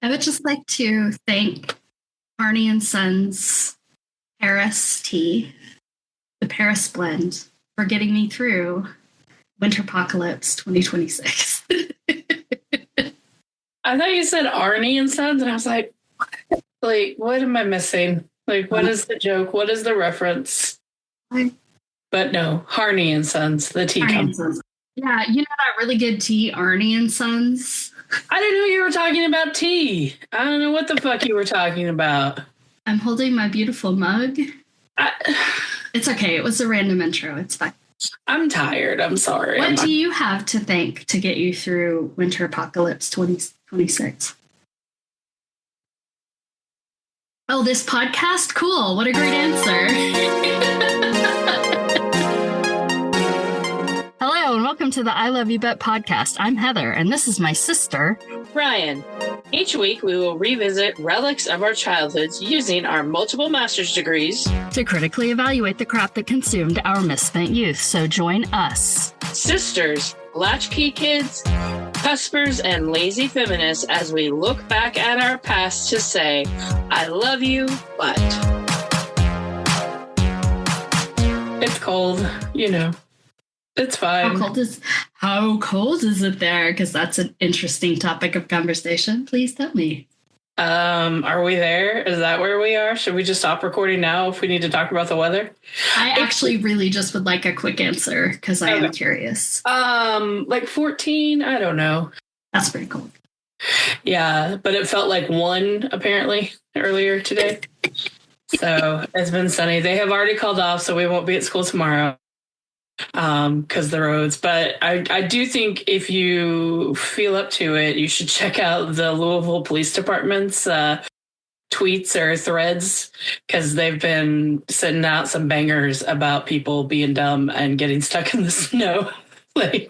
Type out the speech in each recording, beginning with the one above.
I would just like to thank Arnie and Sons Paris Tea, the Paris blend, for getting me through Winterpocalypse 2026. I thought you said Arnie and Sons, and I was like, what am I missing? Like, what is the joke? What is the reference? But no, Harney and Sons, the tea company. Yeah, you know that really good tea, Arnie and Sons? I didn't know you were talking about tea. I don't know what the fuck you were talking about. I'm holding my beautiful mug. It's okay. It was a random intro. It's fine. I'm tired. I'm sorry. What do you have to thank to get you through Winterpocalypse 2026? Oh, this podcast? Cool. What a great answer. Hello, and welcome to the I Love You Bet podcast. I'm Heather, and this is my sister, Rian. Each week, we will revisit relics of our childhoods using our multiple master's degrees to critically evaluate the crap that consumed our misspent youth. So join us, sisters, latchkey kids, cuspers, and lazy feminists, as we look back at our past to say, I love you, but it's cold, you know. It's fine. How cold is it there? Because that's an interesting topic of conversation. Please tell me. Are we there? Is that where we are? Should we just stop recording now if we need to talk about the weather? I actually really just would like a quick answer because I am curious. Like 14? I don't know. That's pretty cold. Yeah, but it felt like 1 apparently earlier today. So it's been sunny. They have already called off, so we won't be at school tomorrow. Because the roads, but I do think if you feel up to it, you should check out the Louisville Police Department's tweets or threads, because they've been sending out some bangers about people being dumb and getting stuck in the snow. I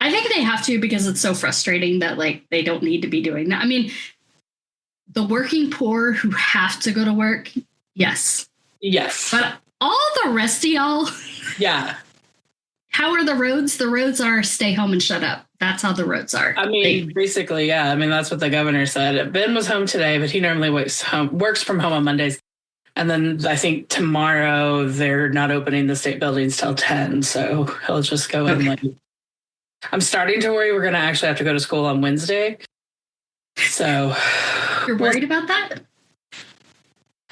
think they have to, because it's so frustrating that they don't need to be doing that. I mean, the working poor who have to go to work, yes, but all the rest of y'all. Yeah. How are the roads? The roads are stay home and shut up. That's how the roads are. I mean, basically, yeah. I mean, that's what the governor said. Ben was home today, but he normally works from home on Mondays. And then I think tomorrow they're not opening the state buildings till 10. So he'll just go in I'm starting to worry we're going to actually have to go to school on Wednesday. So. You're worried about that?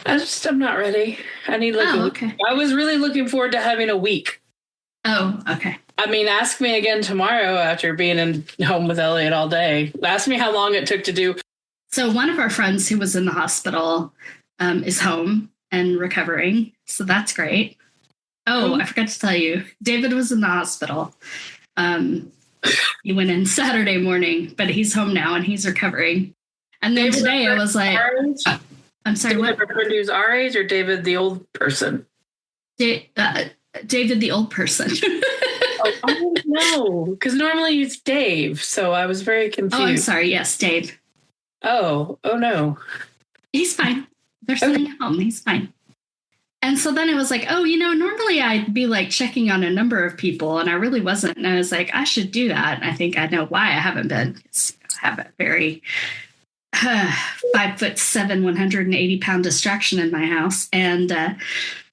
I'm not ready. I need okay. I was really looking forward to having a week. Oh, okay. I mean, ask me again tomorrow after being in home with Elliot all day. Ask me how long it took to do. So one of our friends who was in the hospital is home and recovering. So that's great. Oh, I forgot to tell you, David was in the hospital. He went in Saturday morning, but he's home now and he's recovering. And then today I was like, I'm sorry, David, what? Who's our age, or David the old person? David the old person. Oh, no, because normally it's Dave, so I was very confused. Oh, I'm sorry. Yes, Dave. Oh no. He's fine. They're sitting at home. He's fine. And so then it was like, normally I'd be checking on a number of people, and I really wasn't. And I was like, I should do that. And I think I know why I haven't been. I have a very 5'7", 180-pound distraction in my house. And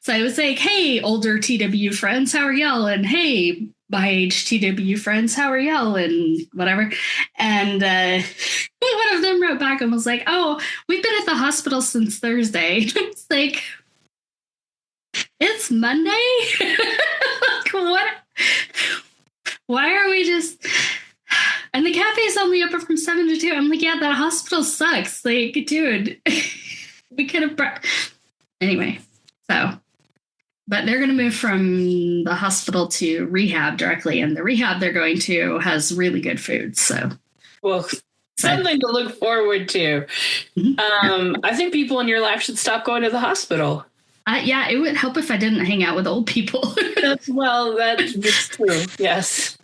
so I was like, hey, older TW friends, how are y'all? And hey, my age TW friends, how are y'all? And whatever. And one of them wrote back and was like, oh, we've been at the hospital since Thursday. It's like, it's Monday? What? Why are we just... And the cafe's only open from 7 to 2. I'm like, yeah, that hospital sucks. Dude, we could have Anyway, so... But they're going to move from the hospital to rehab directly. And the rehab they're going to has really good food. So, well, something to look forward to. Mm-hmm. I think people in your life should stop going to the hospital. Yeah, it would help if I didn't hang out with old people. That's true. Yes.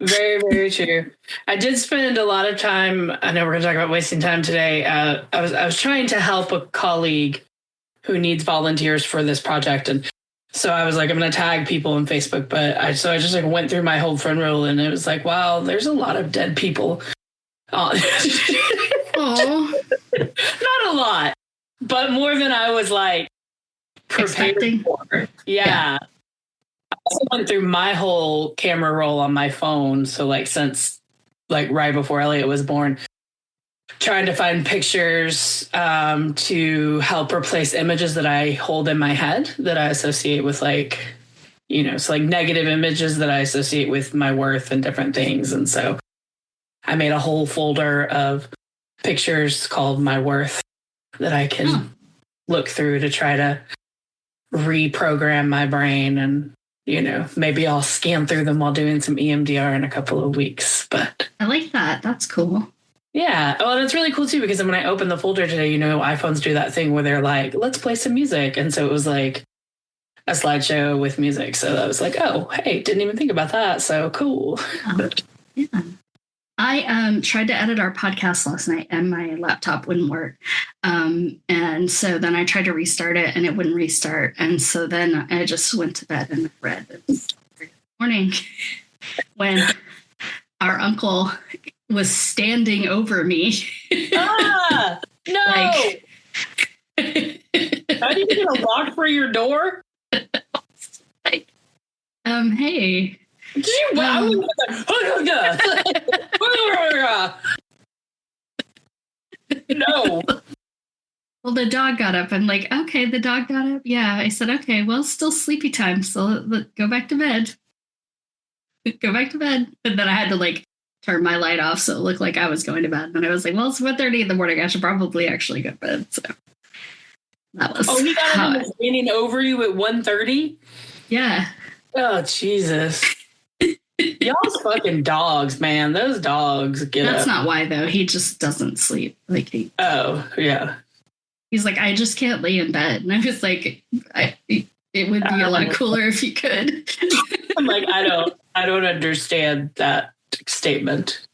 Very, very true. I did spend a lot of time. I know we're going to talk about wasting time today. I was trying to help a colleague who needs volunteers for this project. And so I was like, I'm going to tag people on Facebook. But I just went through my whole friend rule, and it was like, wow, there's a lot of dead people Oh, Not a lot, but more than I was like prepared expecting for. Yeah. I also went through my whole camera roll on my phone. So like since like right before Elliot was born, trying to find pictures to help replace images that I hold in my head that I associate with like, so like negative images that I associate with my worth and different things. And so I made a whole folder of pictures called My Worth that I can look through to try to reprogram my brain. And, maybe I'll scan through them while doing some EMDR in a couple of weeks. But I like that. That's cool. Yeah. Well, and it's really cool too, because when I opened the folder today, iPhones do that thing where they're like, let's play some music. And so it was like a slideshow with music. So I was like, oh, hey, didn't even think about that. So cool. Yeah. I tried to edit our podcast last night and my laptop wouldn't work. And so then I tried to restart it and it wouldn't restart. And so then I just went to bed and read this morning when our uncle was standing over me. No. Like, how do you get a lock for your door? Like, hey. No. Well, the dog got up. I'm like, okay, the dog got up. Yeah. I said, okay, well, it's still sleepy time. So go back to bed. Go back to bed. And then I had to like turn my light off so it looked like I was going to bed. And I was like, well, it's 1:30 in the morning. I should probably actually go to bed. So that was. Oh, he got him standing over you at 1:30? Yeah. Oh, Jesus. Y'all's fucking dogs, man. Those dogs get That's up. not why, though. He just doesn't sleep. Like Oh, yeah. He's like, I just can't lay in bed. And I was like, it would be a lot cooler if you could. I'm like, I don't understand that statement.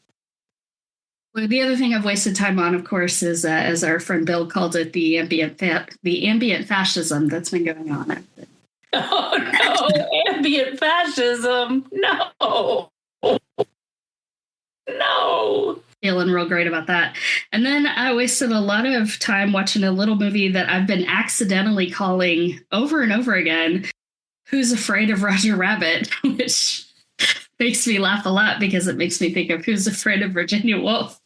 Well, the other thing I've wasted time on, of course, is as our friend Bill called it, the ambient fascism that's been going on. Oh no, ambient fascism. No. No. Feeling real great about that. And then I wasted a lot of time watching a little movie that I've been accidentally calling over and over again, Who's Afraid of Roger Rabbit, which makes me laugh a lot because it makes me think of Who's Afraid of Virginia Woolf.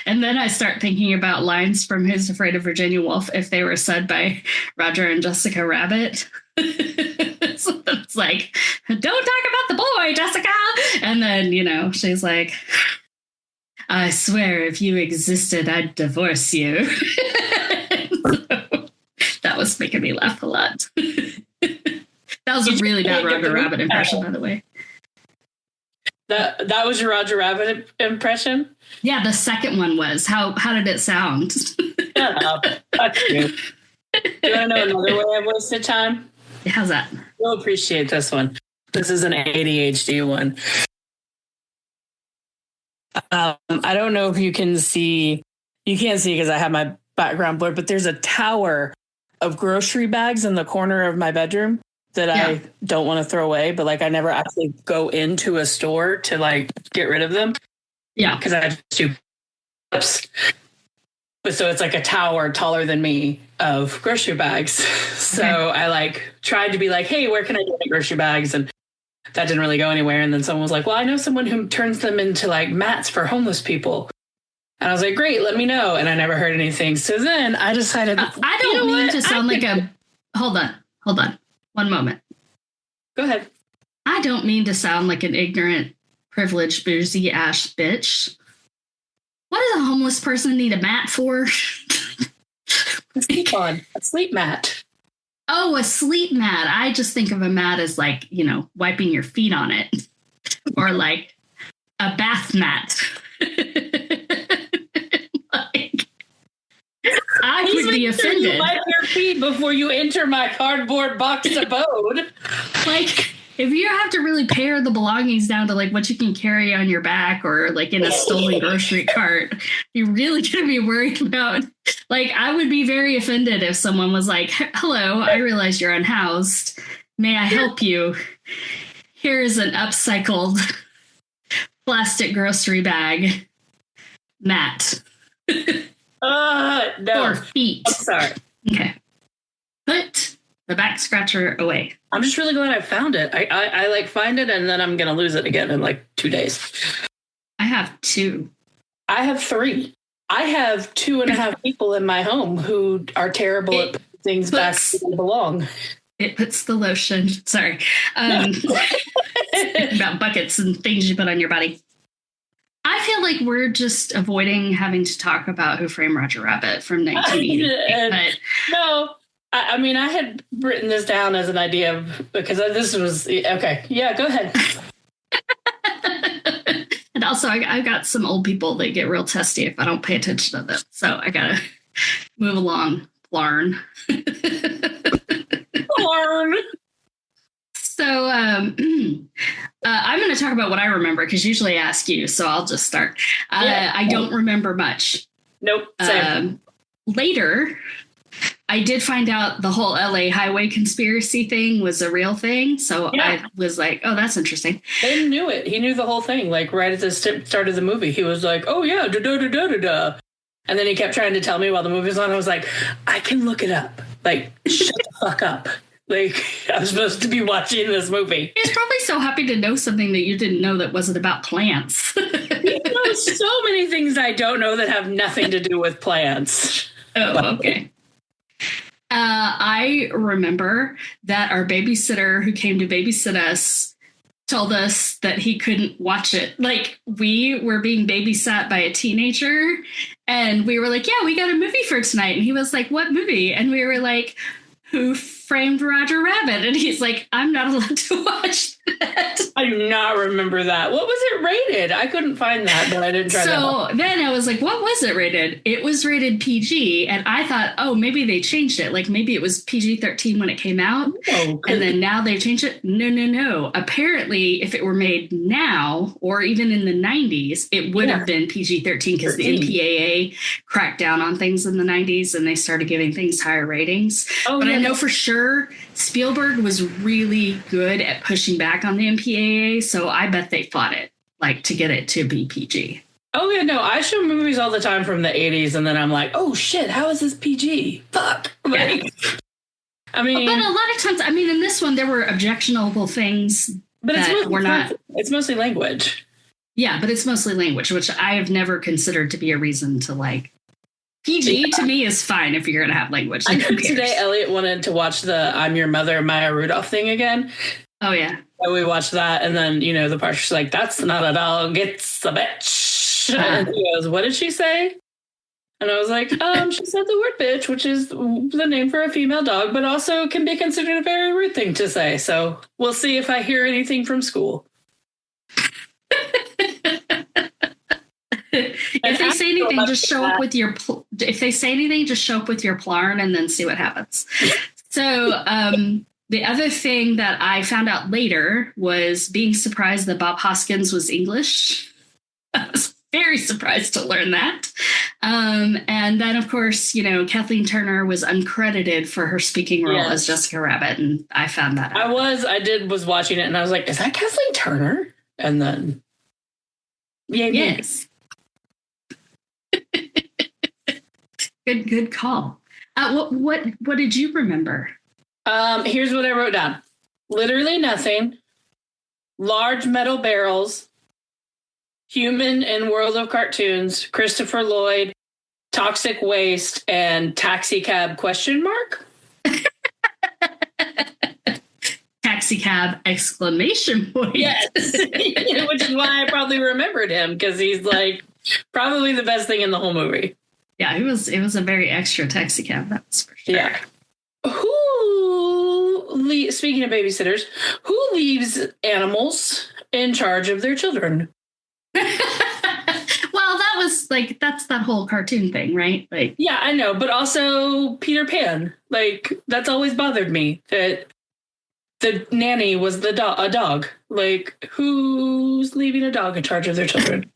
And then I start thinking about lines from Who's Afraid of Virginia Woolf if they were said by Roger and Jessica Rabbit. So it's like, don't talk about the boy, Jessica. And then, she's like, I swear if you existed, I'd divorce you. So that was making me laugh a lot. That was a really bad Roger Rabbit impression, by the way. That was your Roger Rabbit impression? Yeah, the second one was. How did it sound? Shut up. Fuck you. Do you want to know another way I've wasted time? How's that? You'll appreciate this one. This is an ADHD one. I don't know if you can see. You can't see because I have my background blurred, but there's a tower of grocery bags in the corner of my bedroom that I don't want to throw away, but like I never actually go into a store to like get rid of them. Yeah. Because I just do ups. But so it's like a tower taller than me of grocery bags. So I like tried to be like, hey, where can I get grocery bags? And that didn't really go anywhere. And then someone was like, well, I know someone who turns them into like mats for homeless people. And I was like, great, let me know. And I never heard anything. So then I decided, I don't mean to sound like a, hold on. One moment. Go ahead. I don't mean to sound like an ignorant, privileged, boozy ass bitch. What does a homeless person need a mat for? Sleep on a sleep mat. Oh, a sleep mat. I just think of a mat as like, wiping your feet on it. Or like a bath mat. Like, I would be offended. You wipe your feet before you enter my cardboard box abode. Like, if you have to really pare the belongings down to like what you can carry on your back or like in a stolen grocery cart, you're really going to be worried about. Like, I would be very offended if someone was like, hello, I realize you're unhoused. May I help you? Here's an upcycled plastic grocery bag Mat. No. Or feet. I'm sorry. Okay. Put the back scratcher away. I'm just really glad I found it. I like find it and then I'm going to lose it again in like 2 days. I have 2. I have 3. I have 2.5 people in my home who are terrible at putting things back where they belong. It puts the lotion. Sorry. About buckets and things you put on your body. I feel like we're just avoiding having to talk about Who Framed Roger Rabbit from 1980. No, I mean, I had written this down as an idea because this was okay. Yeah, go ahead. And also, I got some old people that get real testy if I don't pay attention to them. So I gotta move along. Plarn. Plarn. So I'm going to talk about what I remember because usually I ask you, so I'll just start. I don't remember much. Nope. Same. Later, I did find out the whole LA highway conspiracy thing was a real thing. So I was like, oh, that's interesting. Ben knew it. He knew the whole thing. Like right at the start of the movie, he was like, oh, yeah, da-da-da-da-da-da. And then he kept trying to tell me while the movie was on. I was like, I can look it up. Like, shut the fuck up. Like, I'm supposed to be watching this movie. He's probably so happy to know something that you didn't know that wasn't about plants. He knows so many things I don't know that have nothing to do with plants. Oh, okay. I remember that our babysitter who came to babysit us told us that he couldn't watch it. Like, we were being babysat by a teenager, and we were like, yeah, we got a movie for tonight. And he was like, what movie? And we were like, Who Framed Roger Rabbit? And he's like, I'm not allowed to watch that. I do not remember that. What was it rated? I couldn't find that, but I didn't try that. So then I was like, what was it rated? It was rated PG. And I thought, oh, maybe they changed it. Like maybe it was PG-13 when it came out. Oh, and then now they've changed it. No. Apparently, if it were made now or even in the 90s, it would have been PG-13 because the MPAA cracked down on things in the 90s and they started giving things higher ratings. But I know for sure Spielberg was really good at pushing back on the MPAA, so I bet they fought it, like, to get it to be PG. Oh, yeah, no, I show movies all the time from the 80s, and then I'm like, oh, shit, how is this PG? Fuck. Like, I mean... But a lot of times, I mean, in this one, there were objectionable things that were not... It's mostly language. Yeah, but it's mostly language, which I have never considered to be a reason to, like... PG to me is fine if you're going to have language. I know today Elliot wanted to watch the I'm Your Mother, Maya Rudolph thing again. Oh, yeah. So we watched that, and then, you know, the part she's like, that's not a dog, it's a bitch. And he goes, what did she say? And I was like, she said the word bitch, which is the name for a female dog, but also can be considered a very rude thing to say. So we'll see if I hear anything from school. If they say anything, just show up with your. If they say anything, just show up with your plarn and then see what happens. So the other thing that I found out later was being surprised that Bob Hoskins was English. I was very surprised to learn that. And then, of course, you know, Kathleen Turner was uncredited for her speaking role as Jessica Rabbit, and I found that out. I was watching it, and I was like, is that Kathleen Turner? And then, yes. Good call. What did you remember? Here's what I wrote down. Literally nothing. Large metal barrels. Human in World of Cartoons. Christopher Lloyd. Toxic waste and taxi cab ? Taxi cab ! Yes, which is why I probably remembered him because he's like probably the best thing in the whole movie. Yeah, it was a very extra taxi cab, that's for sure. Yeah. Speaking of babysitters, who leaves animals in charge of their children? Well, that was like, that's that whole cartoon thing, right? Like, yeah, I know, but also Peter Pan. Like, that's always bothered me that the nanny was a dog. Like, who's leaving a dog in charge of their children?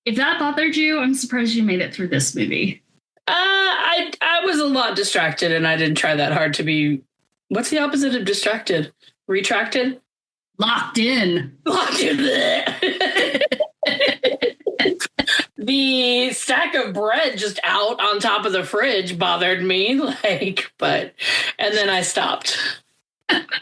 If that bothered you, I'm surprised you made it through this movie. I was a lot distracted, and I didn't try that hard to be. What's the opposite of distracted? Retracted? Locked in. Locked in. The stack of bread just out on top of the fridge bothered me, and then I stopped.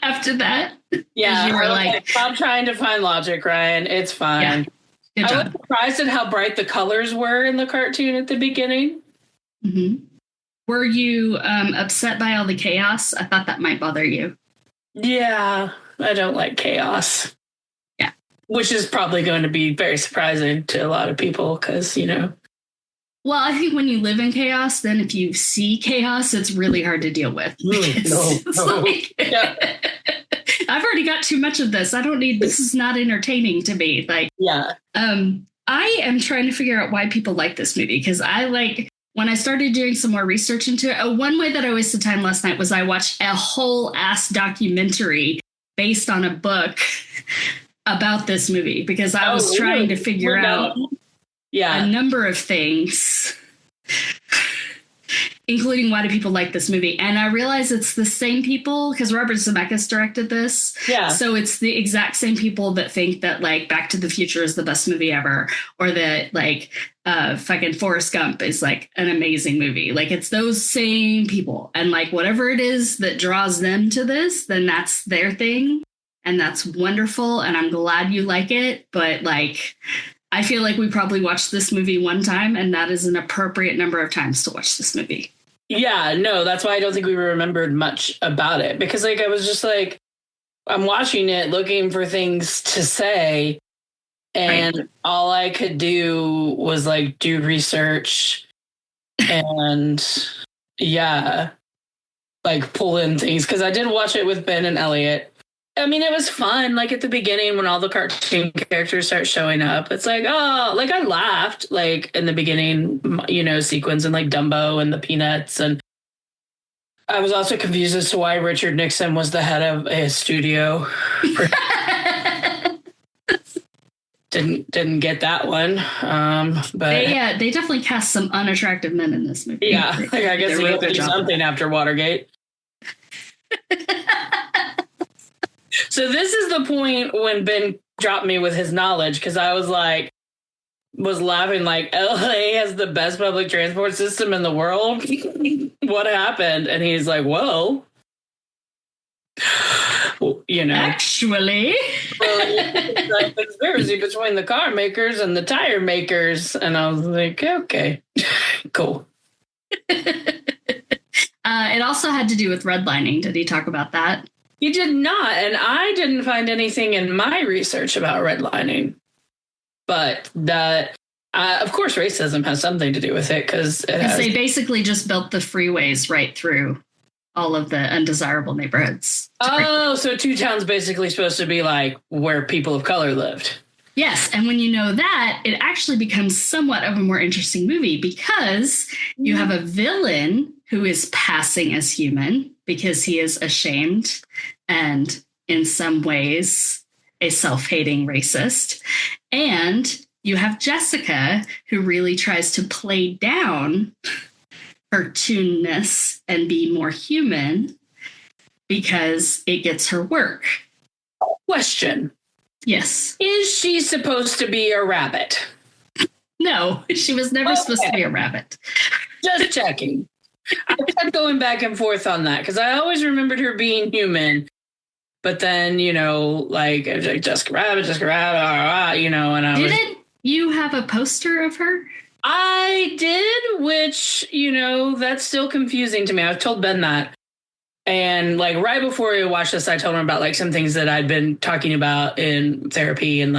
After that? Yeah, you were like, stop trying to find logic, Ryan. It's fine. Yeah. I was surprised at how bright the colors were in the cartoon at the beginning. Mm-hmm. Were you upset by all the chaos? I thought that might bother you. Yeah, I don't like chaos. Yeah. Which is probably going to be very surprising to a lot of people because, Well, I think when you live in chaos, then if you see chaos, it's really hard to deal with. I've already got too much of this. I don't need, this is not entertaining to me. I am trying to figure out why people like this movie because when I started doing some more research into it, one way that I wasted time last night was I watched a whole ass documentary based on a book about this movie because I was trying to figure out a number of things, including why do people like this movie. And I realize it's the same people because Robert Zemeckis directed this. Yeah. So it's the exact same people that think that Back to the Future is the best movie ever or that fucking Forrest Gump is an amazing movie. It's those same people. And whatever it is that draws them to this, then that's their thing. And that's wonderful. And I'm glad you like it. But I feel like we probably watched this movie one time and that is an appropriate number of times to watch this movie. Yeah, no, that's why I don't think we remembered much about it because I was just I'm watching it looking for things to say and all I could do was do research and pull in things because I did watch it with Ben and Elliot. I mean, it was fun. At the beginning when all the cartoon characters start showing up, it's I laughed in the beginning, sequence and Dumbo and the Peanuts. And I was also confused as to why Richard Nixon was the head of a studio. Didn't get that one. But they definitely cast some unattractive men in this movie. Yeah, I guess he had to do something after Watergate. So this is the point when Ben dropped me with his knowledge because I was laughing LA has the best public transport system in the world. What happened? And he's well, actually, it's conspiracy between the car makers and the tire makers. And I was okay, cool. It also had to do with redlining. Did he talk about that? He did not, and I didn't find anything in my research about redlining. But of course, racism has something to do with it because they basically just built the freeways right through all of the undesirable neighborhoods. Oh, so Two Town's basically supposed to be where people of color lived. Yes, and when you know that, it actually becomes somewhat of a more interesting movie because you have a villain who is passing as human because he is ashamed and in some ways a self-hating racist. And you have Jessica who really tries to play down her toonness and be more human because it gets her work. Question. Yes. Is she supposed to be a rabbit? No, she was never supposed to be a rabbit. Just checking. I kept going back and forth on that because I always remembered her being human. But then, Jessica Rabbit, and I Didn't you have a poster of her? I did, which, that's still confusing to me. I've told Ben that. And right before we watched this, I told him about some things that I'd been talking about in therapy and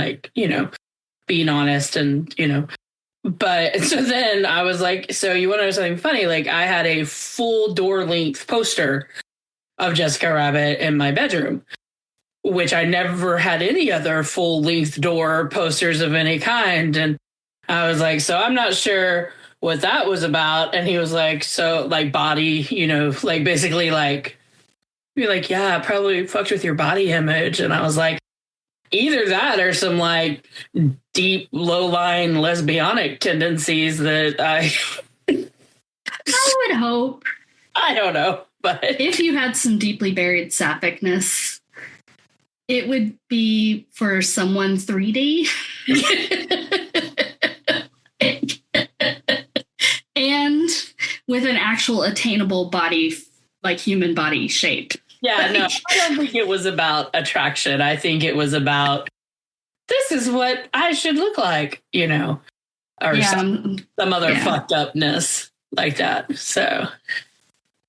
being honest and, But so then I was so you want to know something funny? I had a full door length poster of Jessica Rabbit in my bedroom, which I never had any other full length door posters of any kind. And I was so I'm not sure what that was about. And he was body, basically you're yeah, probably fucked with your body image. And I was either that or some deep, low-lying lesbianic tendencies that I would hope. I don't know, but if you had some deeply buried sappicness, It would be for someone 3D. And with an actual attainable body, like human body shape. Yeah, no, I don't think it was about attraction. I think it was about, this is what I should look like, or some other fucked upness like that. So,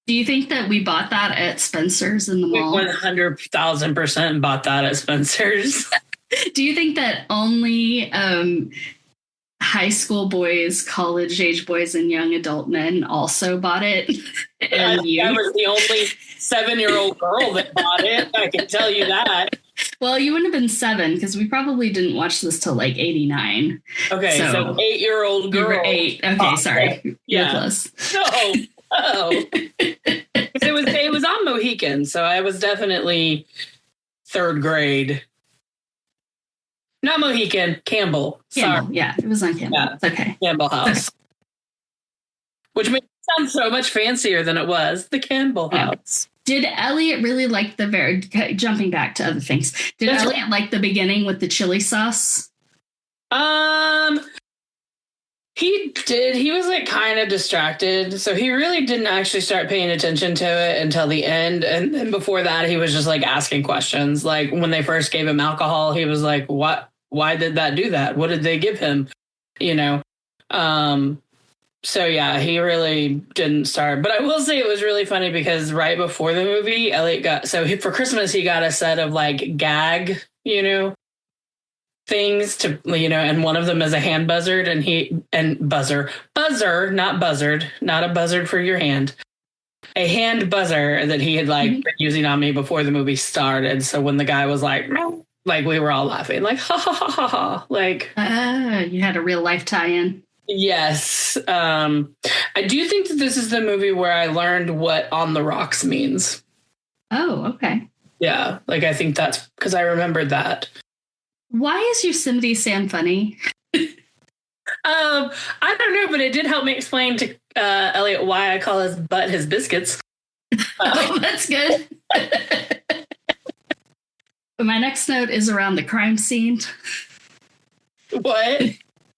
do you think that we bought that at Spencer's in the mall? 100,000% bought that at Spencer's. Do you think that only high school boys, college age boys, and young adult men also bought it? And I was the only 7-year-old girl that bought it. I can tell you that. Well, you wouldn't have been 7 because we probably didn't watch this till like 89. Okay, so 8-year-old girl. You were 8. Okay, sorry. Yeah. You're close. No. It was on Mohican, so I was definitely 3rd grade. Not Mohican, Campbell. Sorry. Yeah, it was on Campbell. Yeah. It's okay. Campbell House. Okay. Which makes it sound so much fancier than it was. The Campbell House. Did Elliot really like jumping back to other things, did Elliot like the beginning with the chili sauce? He did. He was like kind of distracted. So he really didn't actually start paying attention to it until the end. And then before that, he was just like asking questions. Like when they first gave him alcohol, he was like, what? Why did that do that? What did they give him? So yeah, he really didn't start. But I will say it was really funny because right before the movie, Elliot for Christmas, he got a set of like gag, things to, and one of them is a hand buzzard buzzer, not buzzard, not a buzzard for your hand, a hand buzzer that he had been using on me before the movie started. So when the guy was like, we were all laughing, like, ha ha ha ha ha. Like, you had a real life tie-in. Yes. I do think that this is the movie where I learned what on the rocks means. Oh, okay. Yeah. Like, I think that's because I remembered that. Why is Yosemite Sam funny? I don't know, but it did help me explain to Elliot why I call his butt his biscuits. Oh, that's good. My next note is around the crime scene. What?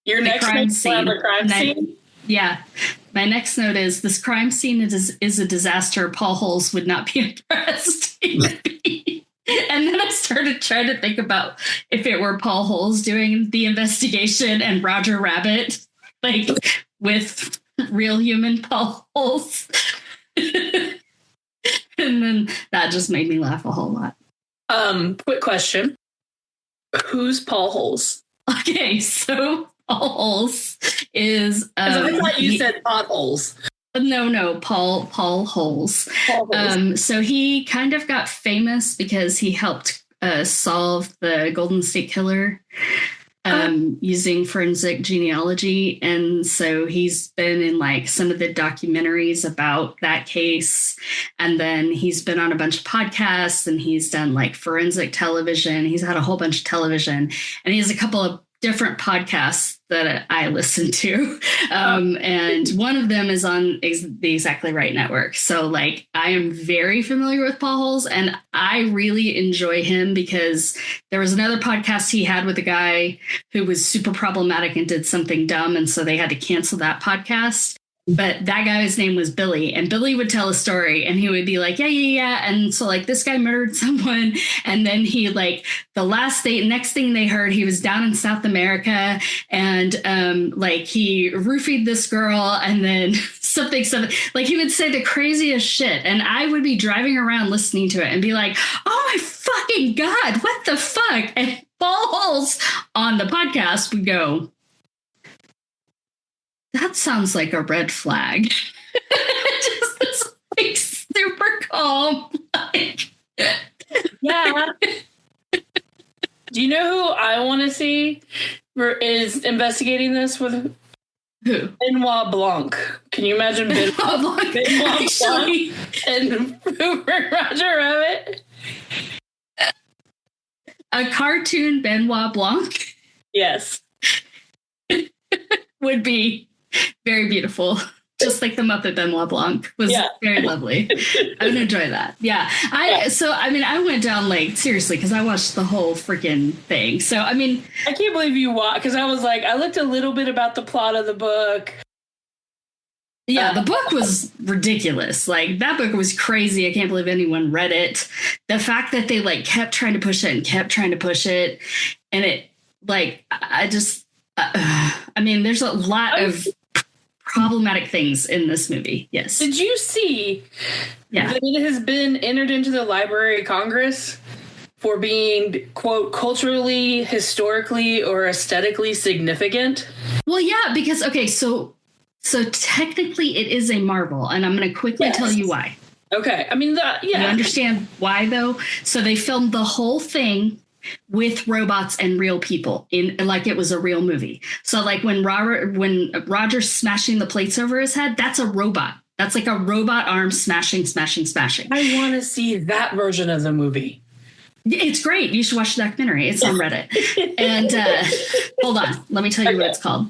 Your next note is around the crime scene? Yeah. My next note is, this crime scene is a disaster. Paul Holes would not be impressed. And then I started trying to think about if it were Paul Holes doing the investigation and Roger Rabbit, like with real human Paul Holes. And then that just made me laugh a whole lot. Quick question. Who's Paul Holes? Okay, so Paul Holes is... I thought you said potholes. No, Paul Holes. So he kind of got famous because he helped solve the Golden State Killer using forensic genealogy. And so he's been in like some of the documentaries about that case. And then he's been on a bunch of podcasts, and he's done like forensic television. He's had a whole bunch of television, and he has a couple of different podcasts that I listen to. And one of them is on the Exactly Right Network. So like, I am very familiar with Paul Holes, and I really enjoy him because there was another podcast he had with a guy who was super problematic and did something dumb. And so they had to cancel that podcast. But that guy's name was Billy, and Billy would tell a story, and he would be like, yeah. And so like, this guy murdered someone. And then he like, next thing they heard, he was down in South America, and like he roofied this girl, and then something, like he would say the craziest shit. And I would be driving around listening to it and be like, oh my fucking God, what the fuck? And Paul Holes on the podcast would go, that sounds like a red flag. Just like super calm. Like. Yeah. Do you know who I want to see is investigating this with? Who? Benoit Blanc. Can you imagine Benoit Blanc and Roger Rabbit? A cartoon Benoit Blanc? Yes. Would be very beautiful just like the Muppet Benoit Blanc was very lovely. I would enjoy that. Yeah. I went down like seriously because I watched the whole freaking thing. So I mean, I can't believe you watched, because I was like, I looked a little bit about the plot of the book. Yeah, the book was ridiculous. Like, that book was crazy. I can't believe anyone read it. The fact that they like kept trying to push it and kept trying to push it, and it like I mean, there's a lot of problematic things in this movie. Yes. Did you see that it has been entered into the Library of Congress for being, quote, culturally, historically, or aesthetically significant? Well, yeah, because, okay, so technically it is a Marvel, and I'm going to quickly tell you why. Okay. I mean, You understand why, though? So they filmed the whole thing with robots and real people in like it was a real movie. So like when Roger's smashing the plates over his head, that's a robot. That's like a robot arm smashing. I want to see that version of the movie. It's great. You should watch the documentary. It's on Reddit. And hold on. Let me tell you what it's called.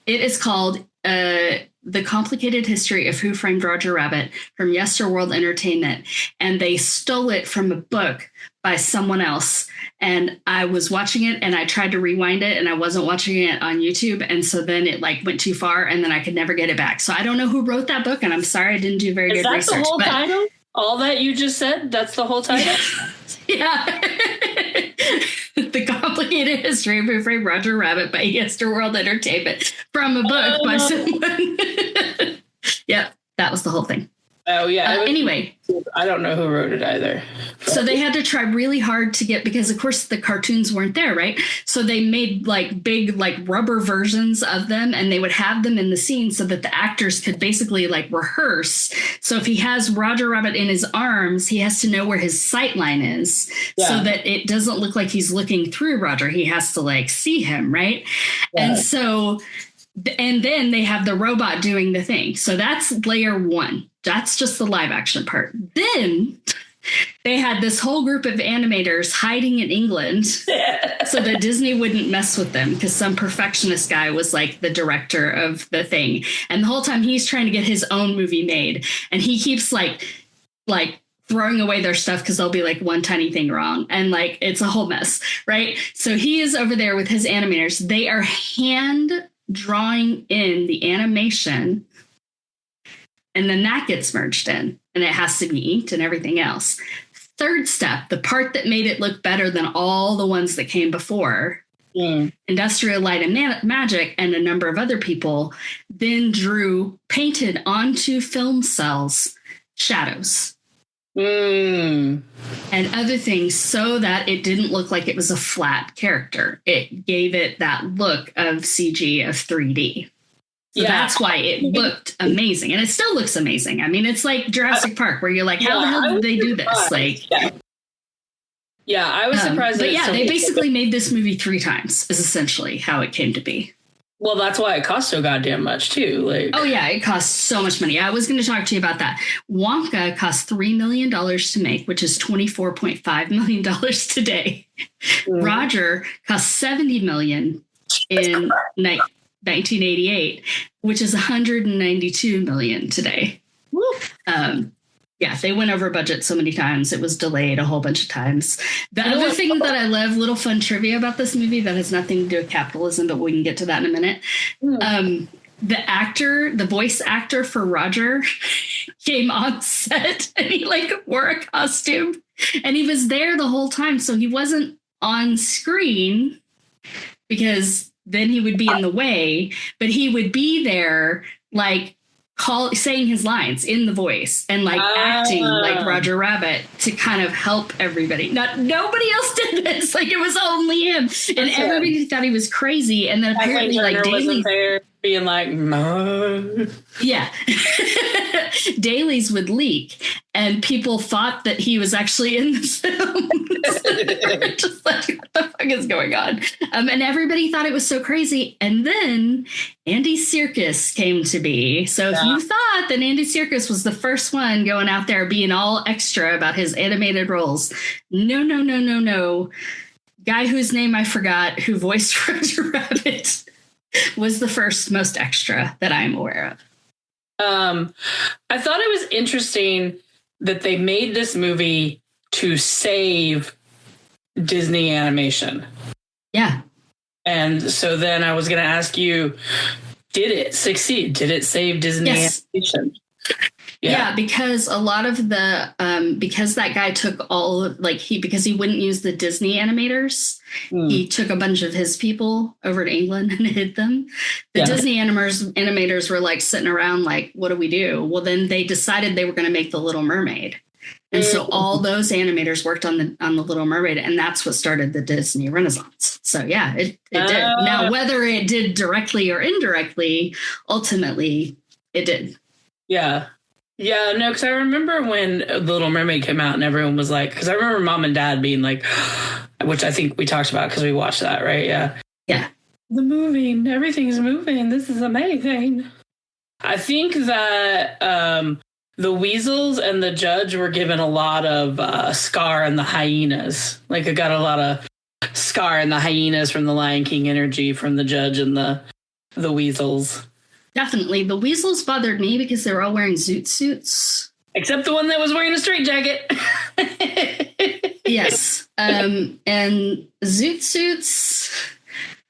It is called The Complicated History of Who Framed Roger Rabbit from Yesterworld Entertainment. And they stole it from a book by someone else. And I was watching it and I tried to rewind it and I wasn't watching it on YouTube. And so then it like went too far and then I could never get it back. So I don't know who wrote that book, and I'm sorry I didn't do very good research. Is that the whole title? All that you just said? That's the whole title? Yeah. The Complicated History of Who Framed Roger Rabbit by Yesterworld Entertainment from a book by someone. Yep, that was the whole thing. Oh, yeah. Anyway. I don't know who wrote it either. So they had to try really hard to get, because of course the cartoons weren't there, right? So they made like big like rubber versions of them, and they would have them in the scene so that the actors could basically like rehearse. So if he has Roger Rabbit in his arms, he has to know where his sight line is so that it doesn't look like he's looking through Roger. He has to like see him, right? Yeah. And then they have the robot doing the thing. So that's layer one. That's just the live action part. Then they had this whole group of animators hiding in England so that Disney wouldn't mess with them, because some perfectionist guy was like the director of the thing. And the whole time he's trying to get his own movie made. And he keeps like throwing away their stuff because there'll be like one tiny thing wrong. And like, it's a whole mess, right? So he is over there with his animators. They are hand drawing in the animation, and then that gets merged in, and it has to be inked and everything else. Third step, the part that made it look better than all the ones that came before, Industrial Light and Magic and a number of other people then painted onto film cells shadows and other things so that it didn't look like it was a flat character. It gave it that look of CG, of 3D. So that's why it looked amazing. And it still looks amazing. I mean, it's like Jurassic Park, where you're like, how the hell did they do this? Like, I was surprised. But they basically made this movie 3 times, is essentially how it came to be. Well, that's why it cost so goddamn much, too. Like, oh, yeah, it cost so much money. I was going to talk to you about that. Wonka cost $3 million to make, which is $24.5 million today. Roger cost $70 million in 1988, which is $192 million today. They went over budget so many times. It was delayed a whole bunch of times. The other thing that I love, little fun trivia about this movie that has nothing to do with capitalism, but we can get to that in a minute. The voice actor for Roger came on set and he like wore a costume and he was there the whole time. So he wasn't on screen because then he would be in the way, but he would be there like saying his lines in the voice and like acting like Roger Rabbit to kind of help everybody. Nobody else did this. Like, it was only him. And everybody thought he was crazy. And then apparently like dailies there being like, no. Yeah. Dailies would leak and people thought that he was actually in the film. They were just like, what the fuck is going on? And everybody thought it was so crazy. And then Andy Serkis came to be. So if you thought that Andy Serkis was the first one going out there being all extra about his animated roles, no. Guy whose name I forgot, who voiced Roger Rabbit, was the first most extra that I'm aware of. I thought it was interesting that they made this movie to save Disney animation. Yeah. And so then I was going to ask you, did it succeed? Did it save Disney animation? Yeah, because a lot of the because that guy took because he wouldn't use the Disney animators, he took a bunch of his people over to England and hid them. The Disney animators were like sitting around like, what do we do? Well, then they decided they were going to make The Little Mermaid. And so all those animators worked on the Little Mermaid, and that's what started the Disney Renaissance. So yeah, it did. Now, whether it did directly or indirectly, ultimately it did. Yeah. Yeah, no, because I remember when The Little Mermaid came out and everyone was like, because I remember mom and dad being like, which I think we talked about because we watched that, right? Yeah. Yeah. The moving, everything's moving. This is amazing. I think that the weasels and the judge were given a lot of Scar and the hyenas. Like, I got a lot of Scar and the hyenas from the Lion King energy from the judge and the weasels. Definitely. The weasels bothered me because they were all wearing zoot suits. Except the one that was wearing a straitjacket. Yes. And zoot suits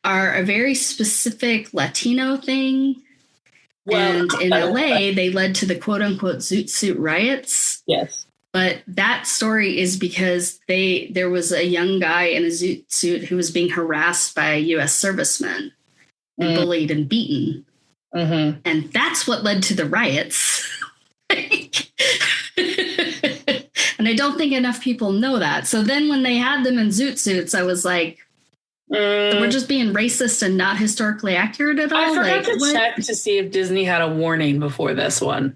are a very specific Latino thing. Well, and in LA, they led to the quote unquote zoot suit riots. Yes. But that story is because there was a young guy in a zoot suit who was being harassed by U.S. servicemen and bullied and beaten. Mm-hmm. And that's what led to the riots. And I don't think enough people know that. So then when they had them in zoot suits, I was like, we're just being racist and not historically accurate at all. I forgot to check to see if Disney had a warning before this one.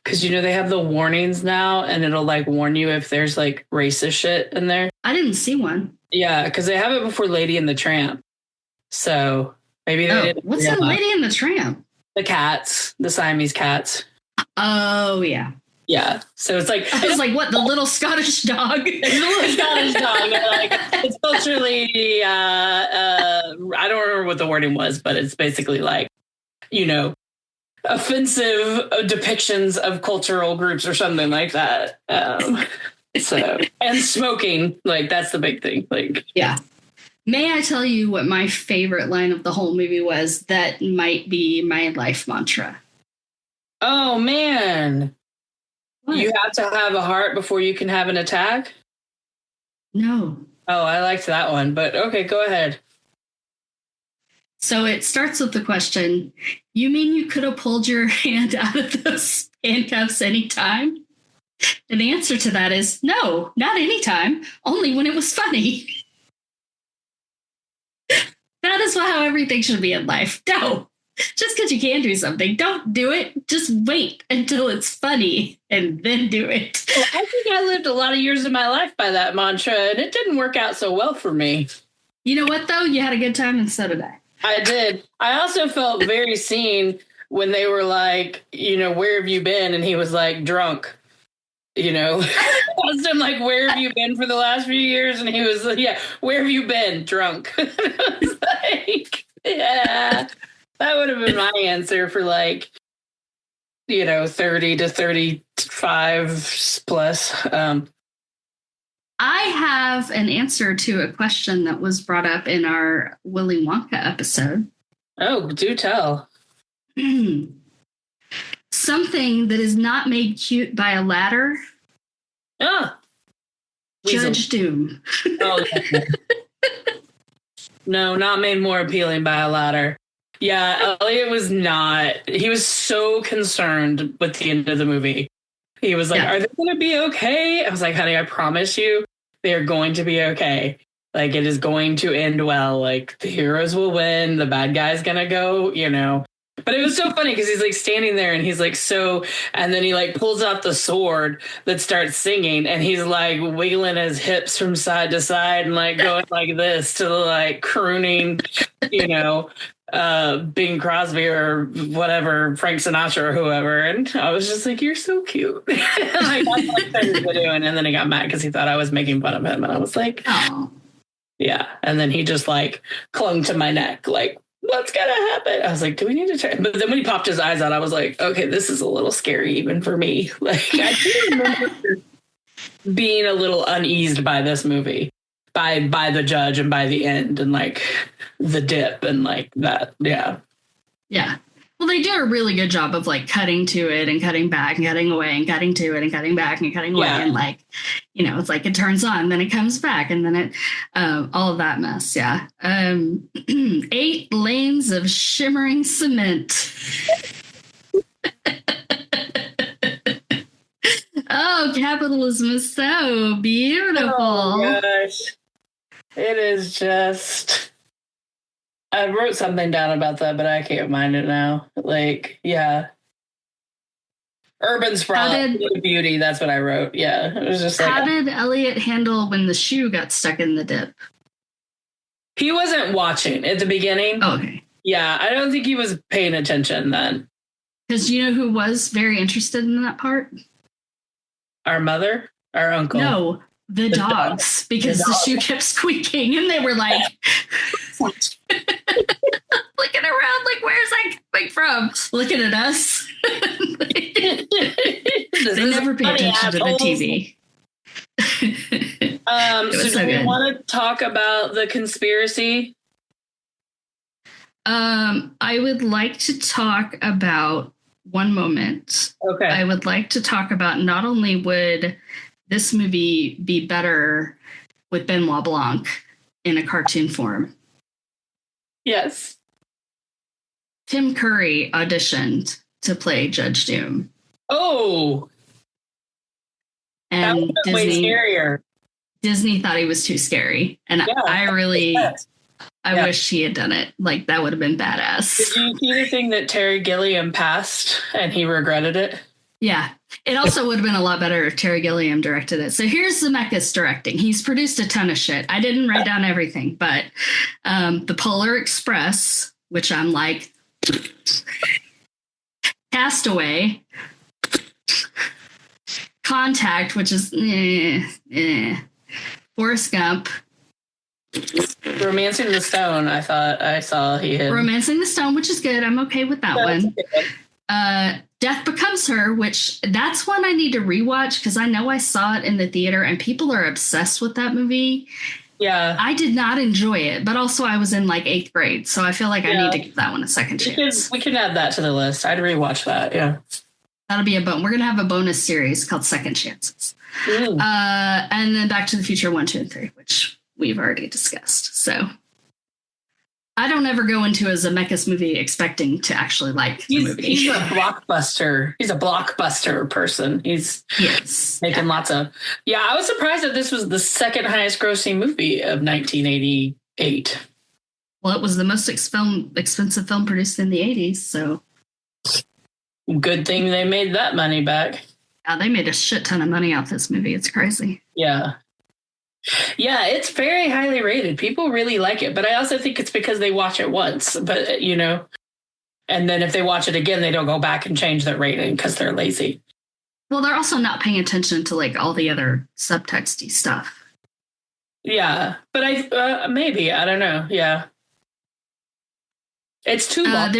Because, they have the warnings now and it'll like warn you if there's like racist shit in there. I didn't see one. Yeah, because they have it before Lady and the Tramp. So maybe they didn't. What's in Lady and the Tramp? The cats, the Siamese cats. Oh, yeah. Yeah. So it's like... I was like, what, the little Scottish dog? It's a little Scottish dog. Like, it's culturally... I don't remember what the wording was, but it's basically like, offensive depictions of cultural groups or something like that. And smoking, like, that's the big thing. Like, yeah. May I tell you what my favorite line of the whole movie was? That might be my life mantra. Oh, man. What? You have to have a heart before you can have an attack? No. Oh, I liked that one, but okay, go ahead. So it starts with the question, you mean you could have pulled your hand out of those handcuffs anytime? And the answer to that is no, not anytime, only when it was funny. That is how everything should be in life. No, just because you can do something, don't do it. Just wait until it's funny and then do it. Well, I think I lived a lot of years of my life by that mantra, and it didn't work out so well for me. You know what, though? You had a good time, and so did I. I did. I also felt very seen when they were like, where have you been? And he was like, drunk. I asked him, like, where have you been for the last few years? And he was like, yeah, where have you been? Drunk. I was like, yeah, that would have been my answer for like, 30 to 35 plus. I have an answer to a question that was brought up in our Willy Wonka episode. Oh, do tell. Something that is not made cute by a ladder. Ah. Judge Doom. Oh, yeah. No, not made more appealing by a ladder. Yeah, Elliot was not. He was so concerned with the end of the movie. He was like, Are they going to be okay? I was like, honey, I promise you, they are going to be okay. Like, it is going to end well. Like, the heroes will win. The bad guy's going to go, But it was so funny because he's like standing there and he's like, and then he like pulls out the sword that starts singing and he's like wiggling his hips from side to side and like going like this to the like crooning, Bing Crosby or whatever, Frank Sinatra or whoever. And I was just like, you're so cute. Like, that's what I was doing. And then he got mad because he thought I was making fun of him. And I was like, oh. Yeah. And then he just like clung to my neck, like what's gonna happen? I was like, do we need to try? But then when he popped his eyes out, I was like, okay, this is a little scary even for me. Like, I do remember being a little uneased by this movie, by the judge and by the end and like the dip and like that. Yeah. Yeah. Well, they do a really good job of like cutting to it and cutting back and cutting away and cutting to it and cutting back and cutting away. And like, you know, it's like it turns on, then it comes back and then it, all of that mess. Yeah. 8 lanes of shimmering cement. Oh, capitalism is so beautiful. Oh, gosh. It is just... I wrote something down about that, but I can't find it now. Like, yeah. Urban sprawl, beauty, that's what I wrote. Yeah. It was just like... How did Elliot handle when the shoe got stuck in the dip? He wasn't watching at the beginning. Oh, okay. Yeah, I don't think he was paying attention then. Because you know who was very interested in that part? Our mother? Our uncle? No, the dogs. Because the shoe kept squeaking and they were like... looking around like, where's that coming from? Looking at us. They never pay attention to the TV. So do we want to talk about the conspiracy? I would like to talk about one moment. Okay. I would like to talk about not only would this movie be better with Benoit Blanc in a cartoon form. Yes. Tim Curry auditioned to play Judge Doom. Oh. And that was way scarier. Disney thought he was too scary. And I wish he had done it. Like, that would have been badass. Did you see the thing that Terry Gilliam passed and he regretted it? Yeah. It also would have been a lot better if Terry Gilliam directed it. So here's Zemeckis directing. He's produced a ton of shit. I didn't write down everything, but The Polar Express, which I'm like, Castaway, Contact, which is Forrest Gump, Romancing the Stone. I thought I saw he had Romancing the Stone, which is good. I'm okay with that one. Death Becomes Her, which that's one I need to rewatch because I know I saw it in the theater and people are obsessed with that movie. Yeah. I did not enjoy it, but also I was in like 8th grade, so I feel like I need to give that one a second chance. We can add that to the list. I'd rewatch that, yeah. That'll be a bonus. We're going to have a bonus series called Second Chances. And then Back to the Future 1, 2, and 3, which we've already discussed. So I don't ever go into a Zemeckis movie expecting to actually like the movie. He's a blockbuster. He's a blockbuster person. He's making lots of... Yeah, I was surprised that this was the second highest grossing movie of 1988. Well, it was the most expensive film produced in the 80s, so... Good thing they made that money back. Yeah, they made a shit ton of money off this movie. It's crazy. Yeah. Yeah, it's very highly rated. People really like it, but I also think it's because they watch it once, but you know, and then if they watch it again, they don't go back and change their rating because they're lazy. Well, they're also not paying attention to like all the other subtexty stuff. Yeah, but I maybe, I don't know. Yeah. It's too long.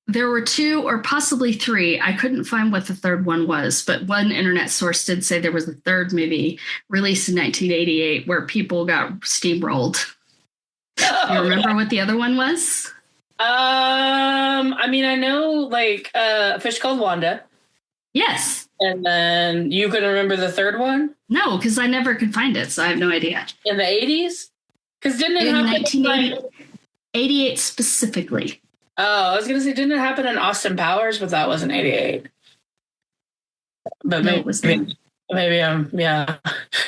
There were 2 or possibly 3. I couldn't find what the third one was, but one internet source did say there was a third movie released in 1988 where people got steamrolled. You remember what the other one was? I mean, I know like A Fish Called Wanda. Yes. And then you can remember the third one? No, because I never could find it, so I have no idea. In the 80s? Because didn't it happen in 1988 specifically? Oh, I was going to say, didn't it happen in Austin Powers? But that wasn't 88. But no, maybe, it was not. Maybe yeah.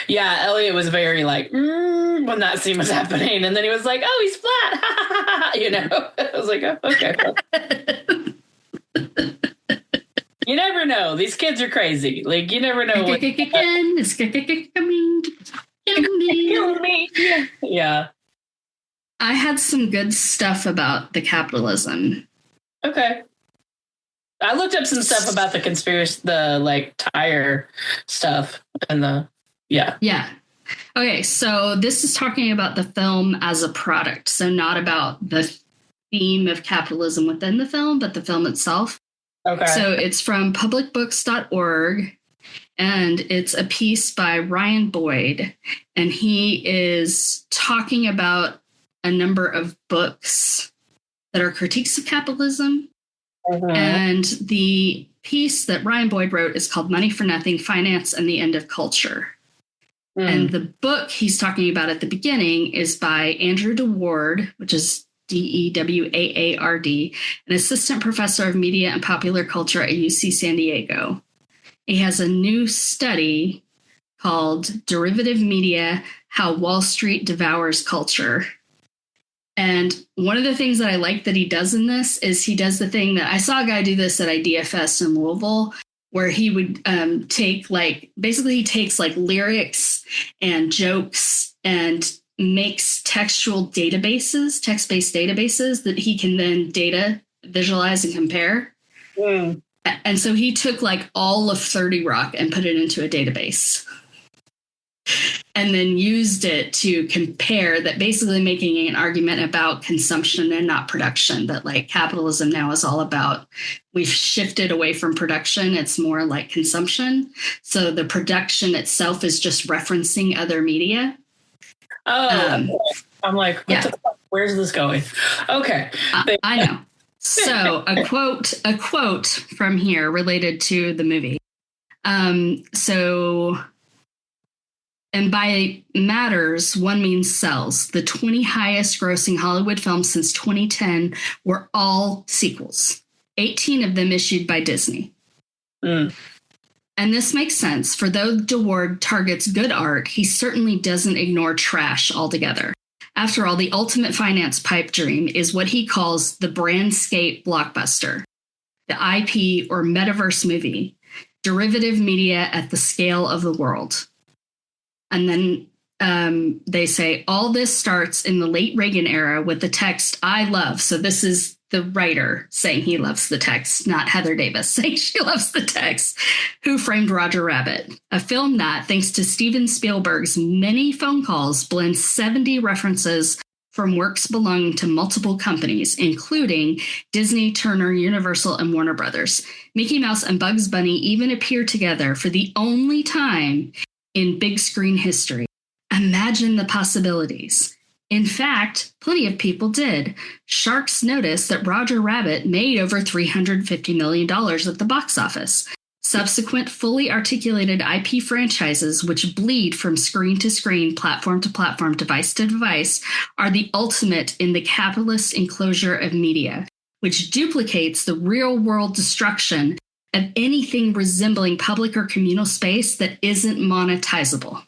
Yeah, Elliot was very like, when that scene was happening. And then he was like, oh, he's flat. You know, I was like, oh, okay. You never know. These kids are crazy. Like, you never know what. Yeah. I had some good stuff about the capitalism. Okay. I looked up some stuff about the conspiracy, the like tire stuff and yeah. Okay. So this is talking about the film as a product. So not about the theme of capitalism within the film, but the film itself. Okay. So it's from publicbooks.org, and it's a piece by Ryan Boyd, and he is talking about a number of books that are critiques of capitalism. And the piece that Ryan Boyd wrote is called Money for Nothing, Finance and the End of Culture. And the book he's talking about at the beginning is by Andrew DeWard, which is Dewaard, an assistant professor of media and popular culture at UC San Diego. He has a new study called Derivative Media, How Wall Street Devours Culture. And one of the things that I like that he does in this is he does the thing that I saw a guy do this at IdeaFest in Louisville, where he would take he takes lyrics and jokes and makes text-based databases that he can then data visualize and compare. And so he took all of 30 Rock and put it into a database and then used it to compare that, basically making an argument about consumption and not production, that capitalism now is all about, we've shifted away from production. It's more like consumption. So the production itself is just referencing other media. I'm like, where's this going? Okay. I know. So a quote from here related to the movie. And by matters, one means sells. The 20 highest grossing Hollywood films since 2010 were all sequels, 18 of them issued by Disney. And this makes sense, for though DeWard targets good art, he certainly doesn't ignore trash altogether. After all, the ultimate finance pipe dream is what he calls the brandscape blockbuster, the IP or metaverse movie, derivative media at the scale of the world. And then they say, all this starts in the late Reagan era with the text, I love. So this is the writer saying he loves the text, not Heather Davis saying she loves the text. Who Framed Roger Rabbit? A film that, thanks to Steven Spielberg's many phone calls, blends 70 references from works belonging to multiple companies, including Disney, Turner, Universal, and Warner Brothers. Mickey Mouse and Bugs Bunny even appear together for the only time in big screen history. Imagine the possibilities. In fact, plenty of people did. Sharks noticed that Roger Rabbit made over $350 million at the box office. Subsequent fully articulated IP franchises, which bleed from screen to screen, platform to platform, device to device, are the ultimate in the capitalist enclosure of media, which duplicates the real-world destruction of anything resembling public or communal space that isn't monetizable.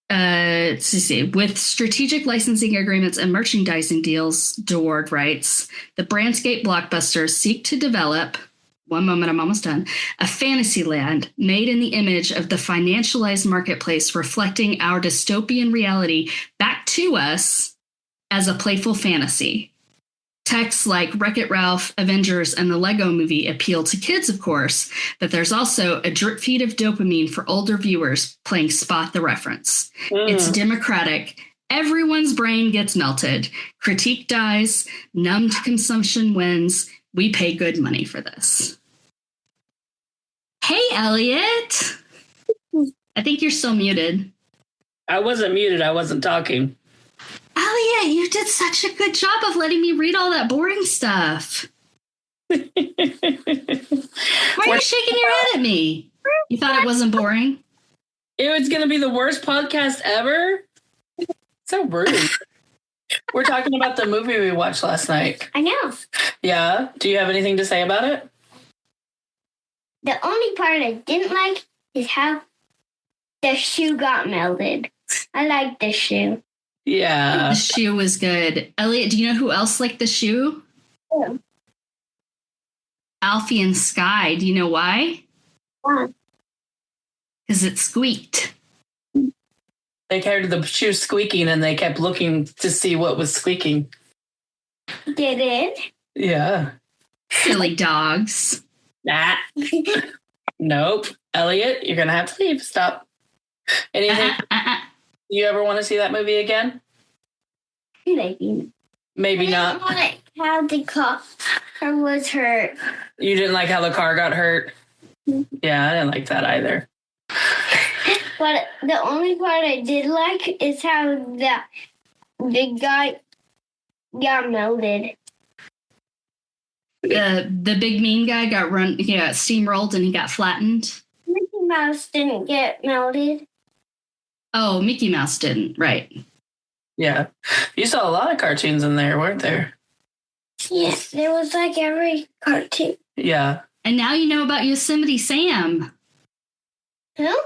Let's see. With strategic licensing agreements and merchandising deals, DeWard writes, the brandscape blockbusters seek to develop, one moment, I'm almost done, a fantasy land made in the image of the financialized marketplace, reflecting our dystopian reality back to us as a playful fantasy. Texts like Wreck-It Ralph, Avengers, and the Lego Movie appeal to kids, of course, but there's also a drip feed of dopamine for older viewers playing Spot the Reference. It's democratic. Everyone's brain gets melted. Critique dies. Numbed consumption wins. We pay good money for this. Hey, Elliot. I think you're still muted. I wasn't muted. I wasn't talking. Elliot, you did such a good job of letting me read all that boring stuff. Why are you shaking your head at me? You thought it wasn't boring? It was going to be the worst podcast ever? So rude. We're talking about the movie we watched last night. I know. Yeah? Do you have anything to say about it? The only part I didn't like is how the shoe got melted. I like the shoe. Yeah. The shoe was good. Elliot, do you know who else liked the shoe? Yeah. Alfie and Sky. Do you know why? Why? Because it squeaked. They heard the shoe squeaking and they kept looking to see what was squeaking. Did it? Yeah. Silly dogs. Nah. Nope. Elliot, you're going to have to leave. Stop. Anything? Do you ever want to see that movie again? Maybe. Maybe I not. didn't like how the car was hurt. You didn't like how the car got hurt? Yeah, I didn't like that either. But the only part I did like is how the big guy got melted. The big mean guy got steamrolled and he got flattened. Mickey Mouse didn't get melted. Oh, Mickey Mouse didn't, right. Yeah. You saw a lot of cartoons in there, weren't there? Yes, there was like every cartoon. Yeah. And now you know about Yosemite Sam. Who?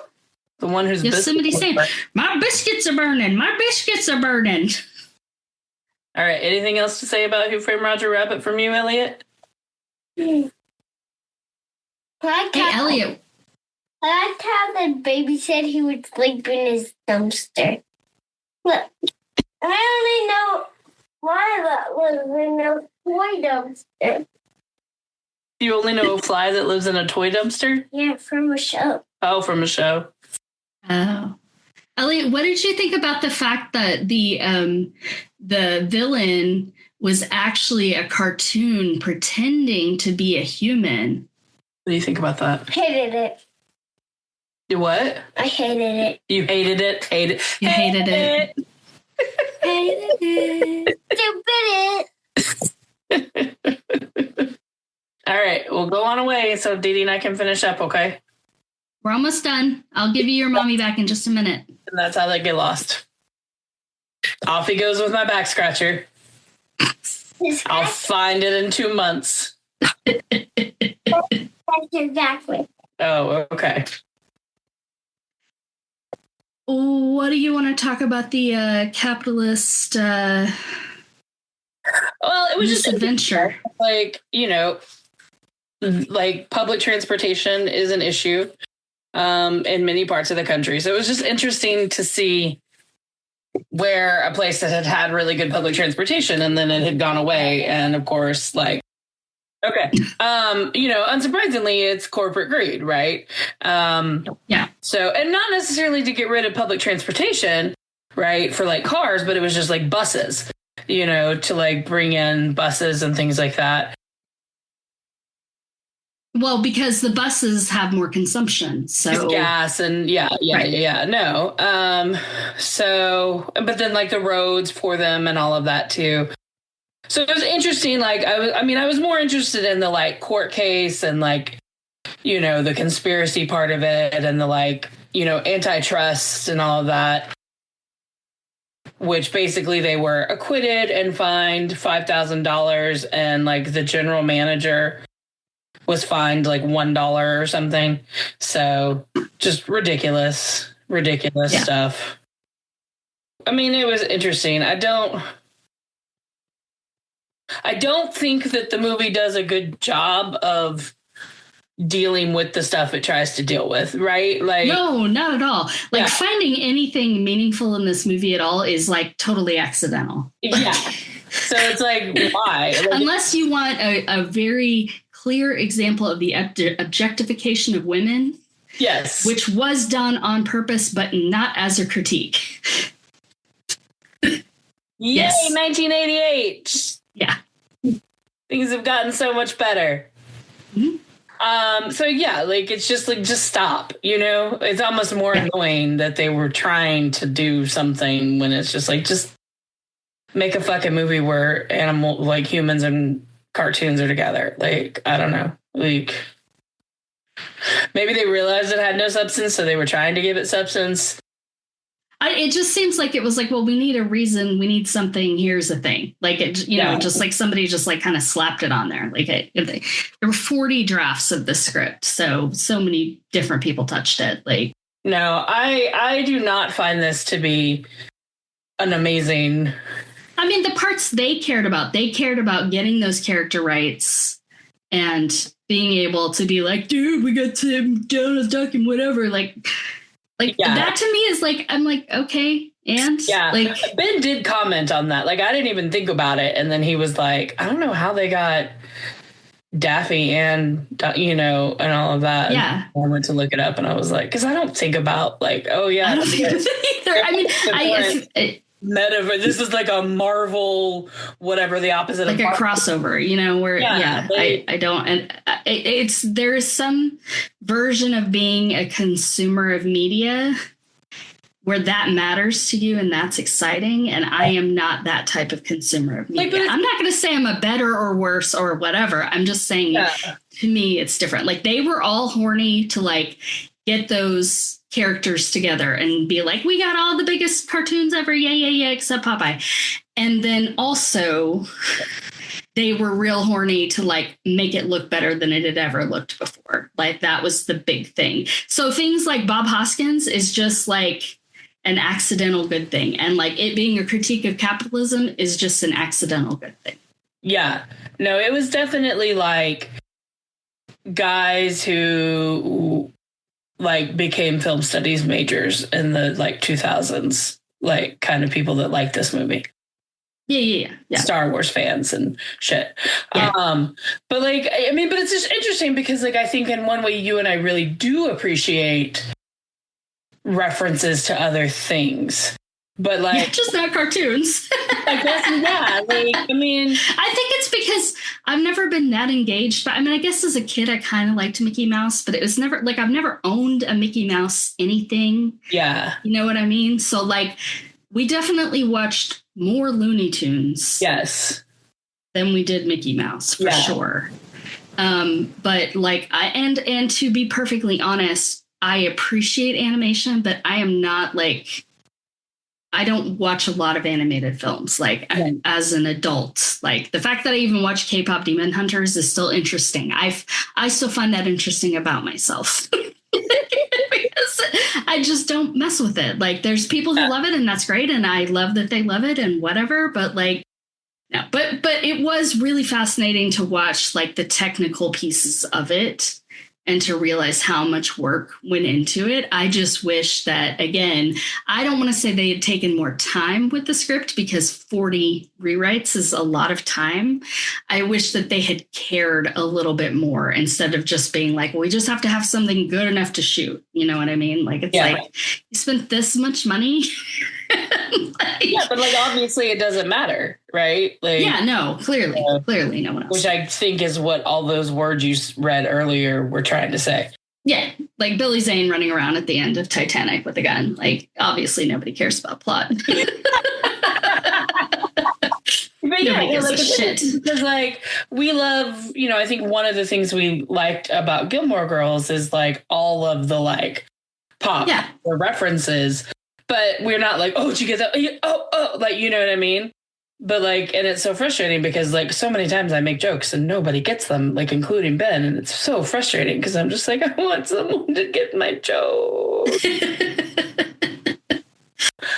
The one who's Yosemite Sam. My biscuits are burning. My biscuits are burning. All right. Anything else to say about Who Framed Roger Rabbit from you, Elliot? Hey, Elliot. I liked how the baby said he would sleep in his dumpster. Look, I only know why that was in a toy dumpster. You only know a fly that lives in a toy dumpster? Yeah, from a show. Oh, from a show. Oh. Elliot, what did you think about the fact that the villain was actually a cartoon pretending to be a human? What do you think about that? Hated it. You what? I hated it. You hated it? You hated it. Hated it. All right, we'll go on away so Dee Dee and I can finish up, okay? We're almost done. I'll give you your mommy back in just a minute. And that's how they get lost. Off he goes with my back scratcher. I'll find it in 2 months. Exactly. Oh, okay. What do you want to talk about the capitalist Well, it was just misadventure? like, like public transportation is an issue in many parts of the country. So it was just interesting to see where a place that had really good public transportation and then it had gone away. And of course, like, okay. Unsurprisingly, it's corporate greed, right? Yeah. So, and not necessarily to get rid of public transportation, right, for like cars, but it was just like buses, to like bring in buses and things like that. Well, because the buses have more consumption, so gas and no. But then like the roads for them and all of that too. So it was interesting. Like I was more interested in the like court case and like, the conspiracy part of it and the like, antitrust and all of that, which basically they were acquitted and fined $5,000 and like the general manager was fined like $1 or something. So just ridiculous stuff. I mean, it was interesting. I don't think that the movie does a good job of dealing with the stuff it tries to deal with, right? Like, no, not at all. Like finding anything meaningful in this movie at all is like totally accidental. Yeah. So it's like, why? Like, unless you want a very clear example of the objectification of women. Yes. Which was done on purpose, but not as a critique. Yay, yes. 1988. Yeah. Things have gotten so much better. Mm-hmm. So yeah, like it's just like, just stop, it's almost more annoying that they were trying to do something when it's just like, just make a fucking movie where like humans and cartoons are together. Like, I don't know. Like, maybe they realized it had no substance, so they were trying to give it substance. It just seems like it was like, well, we need a reason. We need something. Here's the thing. Like, just like somebody just like kind of slapped it on there. Like there were 40 drafts of the script. So many different people touched it. Like, no, I do not find this to be an amazing. I mean, the parts they cared about getting those character rights and being able to be like, dude, we got Tim Donald Duck and whatever. Like that to me is like, I'm like, okay. And like Ben did comment on that. Like, I didn't even think about it. And then he was like, I don't know how they got Daffy and, and all of that. Yeah. And I went to look it up and I was like, because I don't think about like, oh, yeah. I don't think either. I mean, metaverse. This is like a Marvel, whatever the opposite like of a Marvel. crossover, where I don't, and it's there is some version of being a consumer of media where that matters to you and that's exciting, and I am not that type of consumer of media. I'm not going to say I'm a better or worse or whatever. I'm just saying to me it's different. Like they were all horny to like get those characters together and be like, we got all the biggest cartoons ever, yeah, except Popeye. And then also they were real horny to like make it look better than it had ever looked before. Like that was the big thing. So things like Bob Hoskins is just like an accidental good thing, and like it being a critique of capitalism is just an accidental good thing. Yeah, no, it was definitely like guys who like became film studies majors in the like 2000s, like kind of people that like this movie. Yeah. Star Wars fans and shit. Yeah. But like, I mean, but it's just interesting because like, I think in one way you and I really do appreciate references to other things. But like, just not cartoons. I guess, yeah. Like, I mean, I think it's because I've never been that engaged. But I mean, I guess as a kid, I kind of liked Mickey Mouse, but it was never like I've never owned a Mickey Mouse anything. Yeah. You know what I mean? So like, we definitely watched more Looney Tunes. Yes. Than we did Mickey Mouse for sure. But like, and to be perfectly honest, I appreciate animation, but I am not like. I don't watch a lot of animated films, like as an adult. Like the fact that I even watch K-pop Demon Hunters is still interesting. I still find that interesting about myself because I just don't mess with it. Like there's people who love it and that's great. And I love that they love it and whatever, but like, no, but it was really fascinating to watch like the technical pieces of it and to realize how much work went into it. I just wish that, again, I don't want to say they had taken more time with the script because 40 rewrites is a lot of time. I wish that they had cared a little bit more instead of just being like, well, we just have to have something good enough to shoot. You know what I mean? Like, it's like, you spent this much money. But like, obviously it doesn't matter, right? Like, clearly no one else. Which I think is what all those words you read earlier were trying to say. Yeah, like Billy Zane running around at the end of Titanic with a gun. Like, obviously nobody cares about plot. But nobody gives a shit. Because like, we love, I think one of the things we liked about Gilmore Girls is like all of the like pop or references. But we're not like, oh, did you get that? Oh, like, you know what I mean? But like, and it's so frustrating because like so many times I make jokes and nobody gets them, like including Ben. And it's so frustrating because I'm just like, I want someone to get my joke.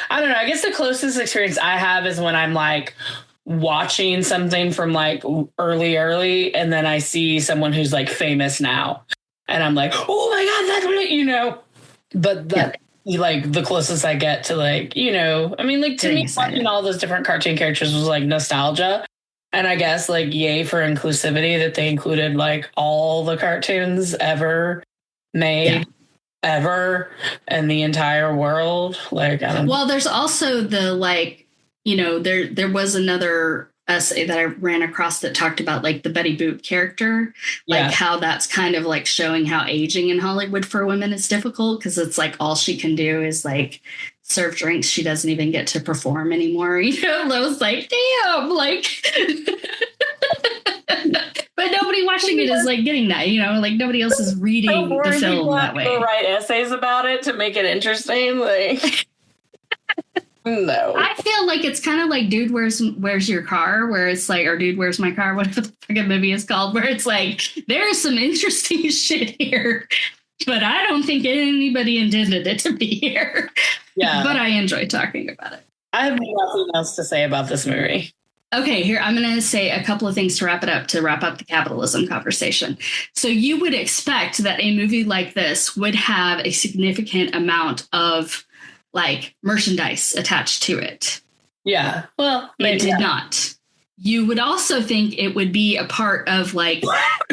I don't know. I guess the closest experience I have is when I'm like watching something from like early. And then I see someone who's like famous now. And I'm like, oh my God, that's what, but that. Like the closest I get to like, I mean, like to me, watching all those different cartoon characters was like nostalgia. And I guess like yay for inclusivity that they included like all the cartoons ever made ever in the entire world. Like, I don't know. Well, there's also the like, there was another essay that I ran across that talked about like the Betty Boop character, like how that's kind of like showing how aging in Hollywood for women is difficult because it's like all she can do is like serve drinks. She doesn't even get to perform anymore. I was like, damn, like, but nobody watching it is like getting that, like nobody else is reading the film that way. Write essays about it to make it interesting, like. No. I feel like it's kind of like Dude, Where's Your Car? Where it's like, or Dude, Where's My Car? Whatever the fucking movie is called, where it's like, there's some interesting shit here, but I don't think anybody intended it to be here. Yeah. But I enjoy talking about it. I have nothing else to say about this movie. Okay, here, I'm going to say a couple of things to wrap up the capitalism conversation. So you would expect that a movie like this would have a significant amount of like merchandise attached to it. Yeah. Well, it did not. you would also think it would be a part of like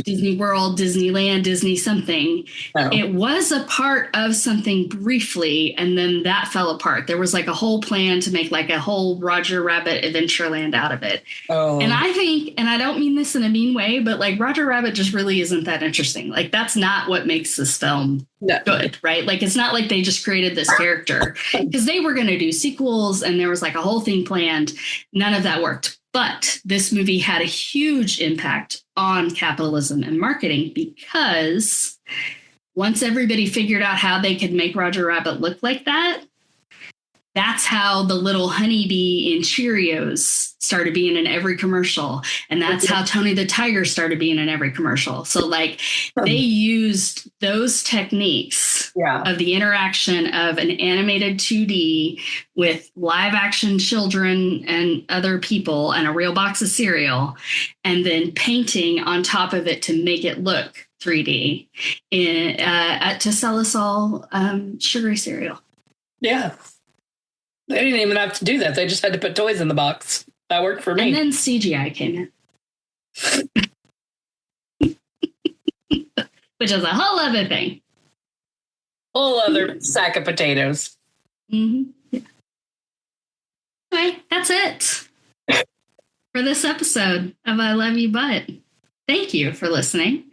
Disney World, Disneyland, Disney something. Oh. It was a part of something briefly, and then that fell apart. There was like a whole plan to make like a whole Roger Rabbit Adventureland out of it. Oh. And I think, and I don't mean this in a mean way, but like Roger Rabbit just really isn't that interesting. Like that's not what makes this film good, right? Like it's not like they just created this character because they were going to do sequels and there was like a whole thing planned. None of that worked. But this movie had a huge impact on capitalism and marketing because once everybody figured out how they could make Roger Rabbit look like that, that's how the little honeybee in Cheerios started being in every commercial. And that's how Tony the Tiger started being in every commercial. So like they used those techniques of the interaction of an animated 2D with live action children and other people and a real box of cereal, and then painting on top of it to make it look 3D to sell us all sugary cereal. Yeah. They didn't even have to do that. They just had to put toys in the box. That worked for me. And then CGI came in. Which is a whole other thing. Whole other sack of potatoes. Mm-hmm. Yeah. Anyway, that's it for this episode of I Love You But. Thank you for listening.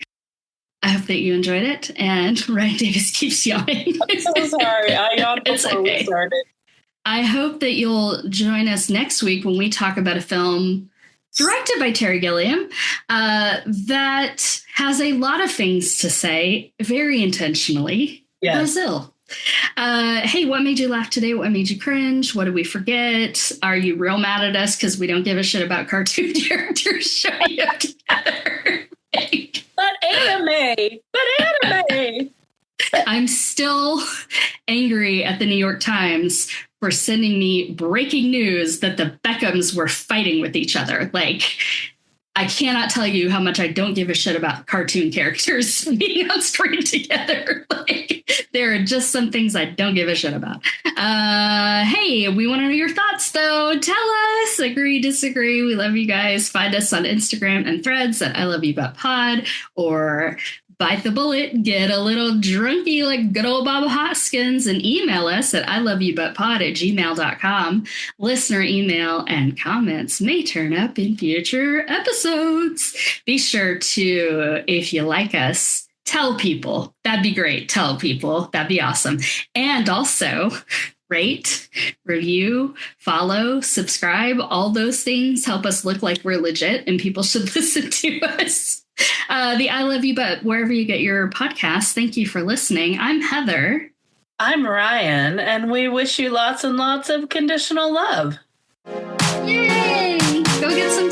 I hope that you enjoyed it. And Ryan Davis keeps yawning. I'm so sorry. I yawned before we started. I hope that you'll join us next week when we talk about a film directed by Terry Gilliam that has a lot of things to say, very intentionally. Yes. Brazil. Hey, what made you laugh today? What made you cringe? What did we forget? Are you real mad at us because we don't give a shit about cartoon characters showing up together? But anime. I'm still angry at the New York Times for sending me breaking news that the Beckhams were fighting with each other. Like, I cannot tell you how much I don't give a shit about cartoon characters being on screen together. Like, there are just some things I don't give a shit about. Hey, we want to know your thoughts, though. Tell us. Agree, disagree. We love you guys. Find us on Instagram and Threads at I Love You But Pod, or bite the bullet, get a little drunky like good old Bob Hoskins, and email us at iloveyoubutpod@gmail.com. Listener email and comments may turn up in future episodes. Be sure to, if you like us, tell people. That'd be great. Tell people. That'd be awesome. And also rate, review, follow, subscribe. All those things help us look like we're legit and people should listen to us. The I Love You But wherever you get your podcasts. Thank you for listening. I'm Heather. I'm Ryan, and we wish you lots and lots of conditional love. Yay! Go get some